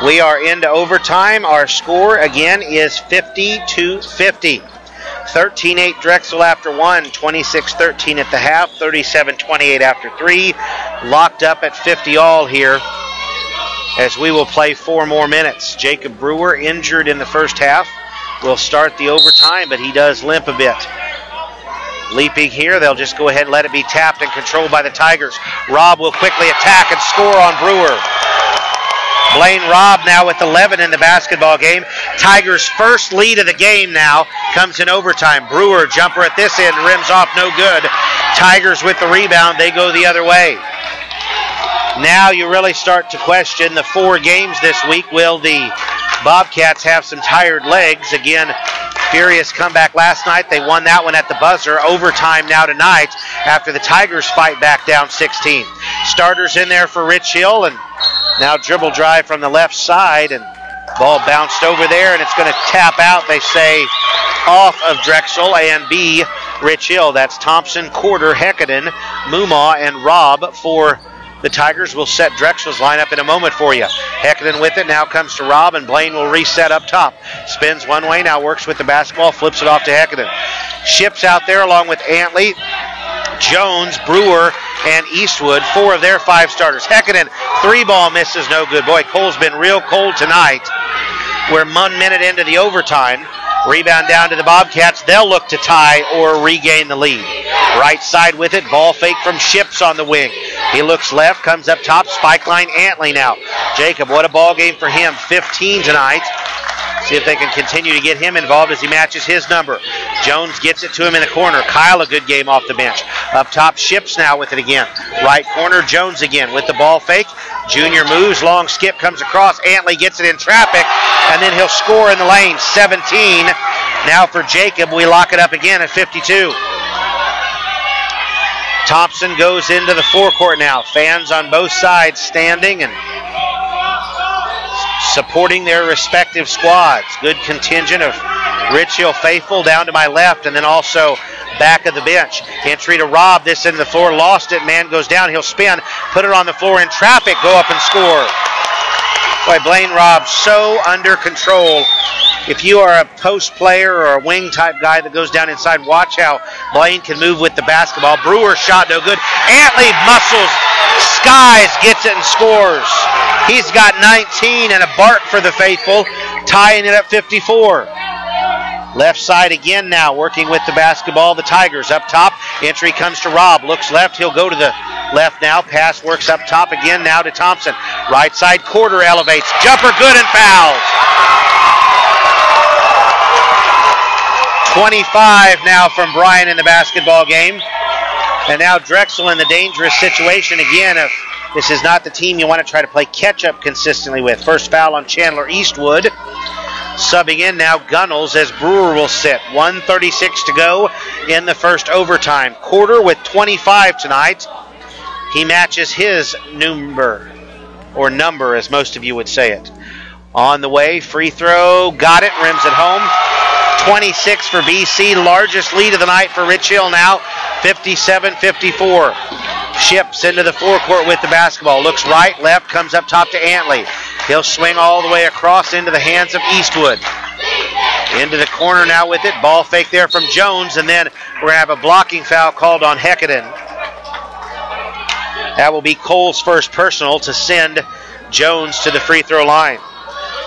We are into overtime. Our score again is 50-50. 13-8 Drexel after 1, 26-13 at the half, 37-28 after 3. Locked up at 50 all here as we will play 4 more minutes. Jacob Brewer, injured in the first half, will start the overtime, but he does limp a bit. Leaping here, they'll just go ahead and let it be tapped and controlled by the Tigers. Robb will quickly attack and score on Brewer. Blaine Robb now with 11 in the basketball game. Tigers' first lead of the game now comes in overtime. Brewer, jumper at this end, rims off, no good. Tigers with the rebound, they go the other way. Now you really start to question the 4 games this week. Will the Bobcats have some tired legs? Again, furious comeback last night. They won that one at the buzzer. Overtime now tonight after the Tigers fight back down 16. Starters in there for Rich Hill, and now dribble drive from the left side, and ball bounced over there, and it's going to tap out, they say, off of Drexel and be Rich Hill. That's Thompson, Corder, Heckaden, Mumma, and Robb for the Tigers. Will set Drexel's lineup in a moment for you. Heckaden with it, now comes to Robb, and Blaine will reset up top. Spins one way, now works with the basketball, flips it off to Heckaden. Ships out there along with Antley, Jones, Brewer, and Eastwood, 4 of their 5 starters. Heckaden, 3-ball misses, no good. Boy, Cole's been real cold tonight. We're 1 minute into the overtime. Rebound down to the Bobcats. They'll look to tie or regain the lead. Right side with it, ball fake from Ships on the wing. He looks left, comes up top, spike line Antley now. Jacob, what a ball game for him, 15 tonight. See if they can continue to get him involved as he matches his number. Jones gets it to him in the corner. Kyle, a good game off the bench. Up top, Ships now with it again. Right corner, Jones again with the ball fake. Junior moves, long skip, comes across. Antley gets it in traffic, and then he'll score in the lane. 17. Now for Jacob, we lock it up again at 52. Thompson goes into the forecourt now. Fans on both sides standing and supporting their respective squads. Good contingent of Rich Hill faithful down to my left, and then also back of the bench. Entry to Robb, this into the floor, lost it, man goes down, he'll spin, put it on the floor in traffic, go up and score. Boy, Blaine Robb so under control. If you are a post player or a wing type guy that goes down inside, watch how Blaine can move with the basketball. Brewer shot no good. Antley muscles, skies, gets it and scores. He's got 19 and a bark for the faithful, tying it up 54. Left side again now, working with the basketball. The Tigers up top. Entry comes to Robb. Looks left. He'll go to the left now. Pass works up top again now to Thompson. Right side, Corder elevates. Jumper good and fouled. 25 now from Bryan in the basketball game. And now Drexel in the dangerous situation again. If this is not the team you want to try to play catch-up consistently with. First foul on Chandler Eastwood. Subbing in now Gunnels as Brewer will sit. 1:36 to go in the first overtime. Corder with 25 tonight. He matches his number, or number as most of you would say it. On the way, free throw, got it, rims it home. 26 for BC, largest lead of the night for Rich Hill now, 57-54. Ships into the forecourt with the basketball. Looks right, left, comes up top to Antley. He'll swing all the way across into the hands of Eastwood. Into the corner now with it. Ball fake there from Jones, and then we're going to have a blocking foul called on Heckaden. That will be Cole's first personal to send Jones to the free throw line.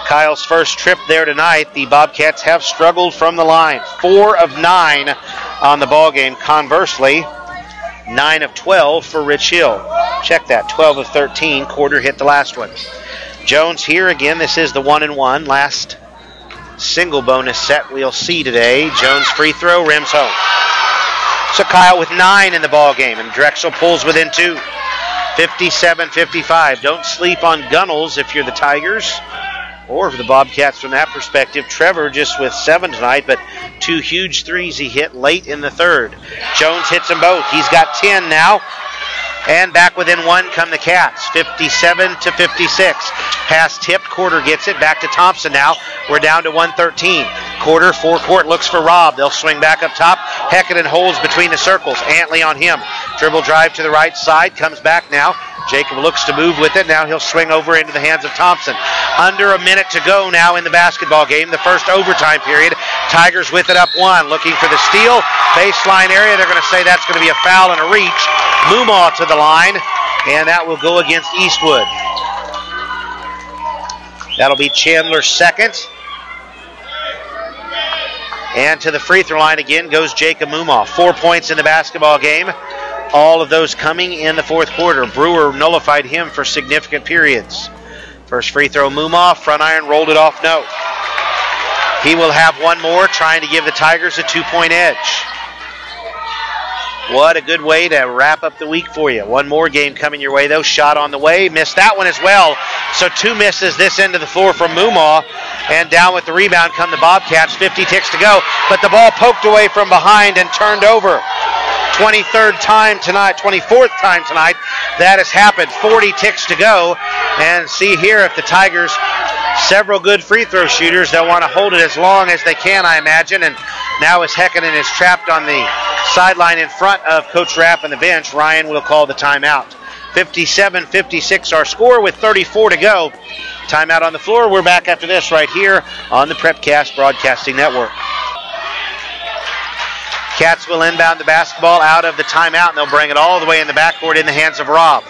Kyle's first trip there tonight. The Bobcats have struggled from the line. 4 of 9 on the ball game. Conversely, 9 of 12 for Rich Hill. Check that, 12 of 13. Corder hit the last one. Jones here again. This is the 1-and-1. Last single bonus set we'll see today. Jones free throw, rims home. So Kyle with 9 in the ball game, and Drexel pulls within 2. 57-55. Don't sleep on Gunnels if you're the Tigers, or for the Bobcats from that perspective. Trevor just with 7 tonight, but 2 huge threes he hit late in the third. Jones hits them both. He's got 10 now. And back within 1 come the Cats, 57-56. Pass tipped, Corder gets it, back to Thompson now. We're down to 113. quarter, forecourt looks for Robb. They'll swing back up top. Heckaden holds between the circles. Antley on him. Dribble drive to the right side. Comes back now. Jacob looks to move with it. Now he'll swing over into the hands of Thompson. Under a minute to go now in the basketball game. The first overtime period. Tigers with it up one. Looking for the steal. Baseline area. They're going to say that's going to be a foul and a reach. Mumaw to the line. And that will go against Eastwood. That'll be Chandler's second. And to the free throw line again goes Jacob Mumaw. 4 points in the basketball game. All of those coming in the fourth quarter. Brewer nullified him for significant periods. First free throw, Mumaw. Front iron, rolled it off, no. He will have one more, trying to give the Tigers a 2-point edge. What a good way to wrap up the week for you. One more game coming your way, though. Shot on the way. Missed that one as well. So 2 misses this end of the floor from Mumaw. And down with the rebound come the Bobcats. 50 ticks to go. But the ball poked away from behind and turned over. 23rd time tonight, 24th time tonight that has happened. 40 ticks to go. And see here if the Tigers, several good free throw shooters, they'll want to hold it as long as they can, I imagine. And now as Heckanen is trapped on the sideline in front of Coach Rapp and the bench, Ryan will call the timeout. 57-56 our score with 34 to go. Timeout on the floor. We're back after this right here on the Prepcast Broadcasting Network. Cats will inbound the basketball out of the timeout, and they'll bring it all the way in the backcourt in the hands of Robb.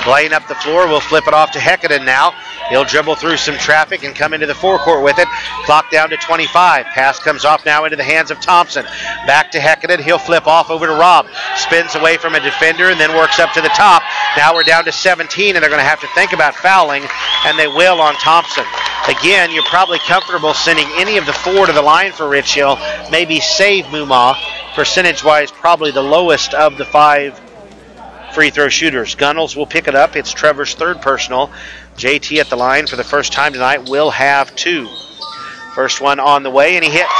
Laying up the floor, we'll flip it off to Heckaden now. He'll dribble through some traffic and come into the forecourt with it. Clock down to 25. Pass comes off now into the hands of Thompson. Back to Heckaden. He'll flip off over to Robb. Spins away from a defender and then works up to the top. Now we're down to 17, and they're going to have to think about fouling, and they will on Thompson. Again, you're probably comfortable sending any of the four to the line for Rich Hill. Maybe save Mumaw. Percentage-wise, probably the lowest of the 5 free throw shooters. Gunnels will pick it up. It's Trevor's third personal. JT at the line for the first time tonight will have 2. First one on the way, and he hits.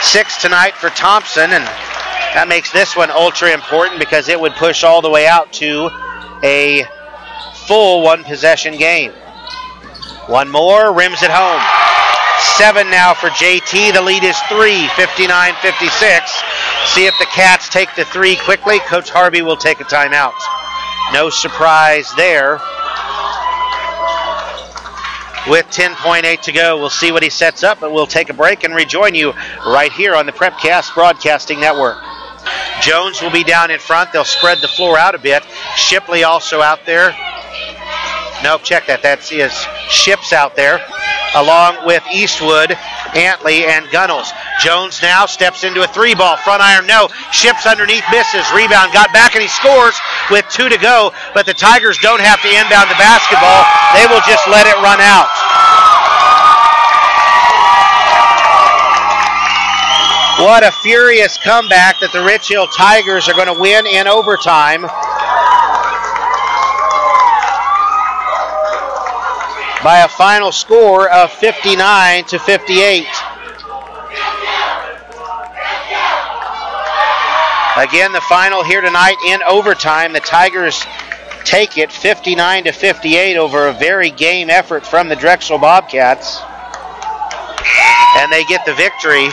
6 tonight for Thompson, and that makes this one ultra important because it would push all the way out to a full 1-possession game. One more, rims it home. 7 now for JT. The lead is 3, 59-56. See if the Cats take the 3 quickly. Coach Harvey will take a timeout. No surprise there. With 10.8 to go, we'll see what he sets up, but we'll take a break and rejoin you right here on the Prepcast Broadcasting Network. Jones will be down in front. They'll spread the floor out a bit. Shipley also out there. Nope, check that. That's his Ships out there, along with Eastwood, Antley, and Gunnels. Jones now steps into a 3-ball. Front iron, no. Ships underneath, misses. Rebound, got back, and he scores with 2 to go. But the Tigers don't have to inbound the basketball. They will just let it run out. What a furious comeback that the Rich Hill Tigers are going to win in overtime. By a final score of 59-58. Again, the final here tonight in overtime. The Tigers take it 59-58 over a very game effort from the Drexel Bobcats. And they get the victory.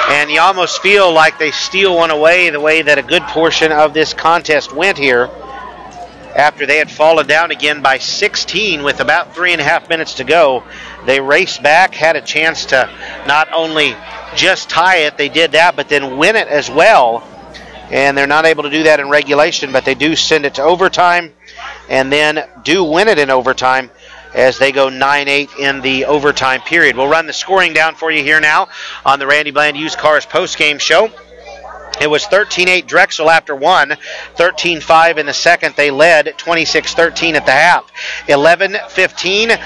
And you almost feel like they steal one away the way that a good portion of this contest went here. After they had fallen down again by 16 with about 3.5 minutes to go, they raced back, had a chance to not only just tie it, they did that, but then win it as well. And they're not able to do that in regulation, but they do send it to overtime and then do win it in overtime as they go 9-8 in the overtime period. We'll run the scoring down for you here now on the Randy Bland Used Cars postgame show. It was 13-8 Drexel after 1, 13-5 in the second. They led 26-13 at the half. 11-15,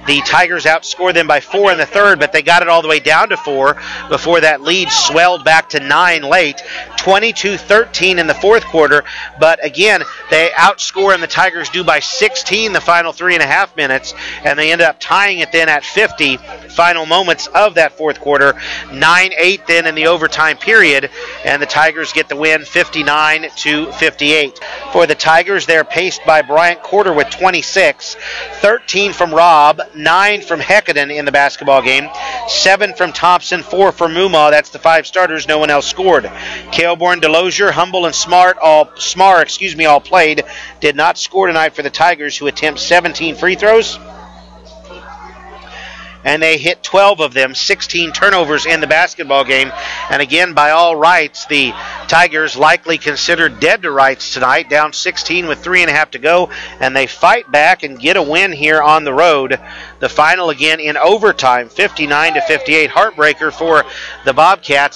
the Tigers outscored them by 4 in the third, but they got it all the way down to 4 before that lead swelled back to 9 late. 22-13 in the fourth quarter, but again, they outscore and the Tigers do by 16 the final 3.5 minutes, and they end up tying it then at 50 final moments of that fourth quarter. 9-8 then in the overtime period, and the Tigers get the win 59-58. For the Tigers, they're paced by Bryant Corder with 26, 13 from Robb, 9 from Heckaden in the basketball game, 7 from Thompson, 4 for Moomaw. That's the 5 starters. No one else scored. Kailborn, Delosier, Humble, and Smar all played. Did not score tonight for the Tigers, who attempt 17 free throws. And they hit 12 of them, 16 turnovers in the basketball game. And again, by all rights, the Tigers likely considered dead to rights tonight, down 16 with 3.5 to go, and they fight back and get a win here on the road. The final again in overtime, 59-58, heartbreaker for the Bobcats.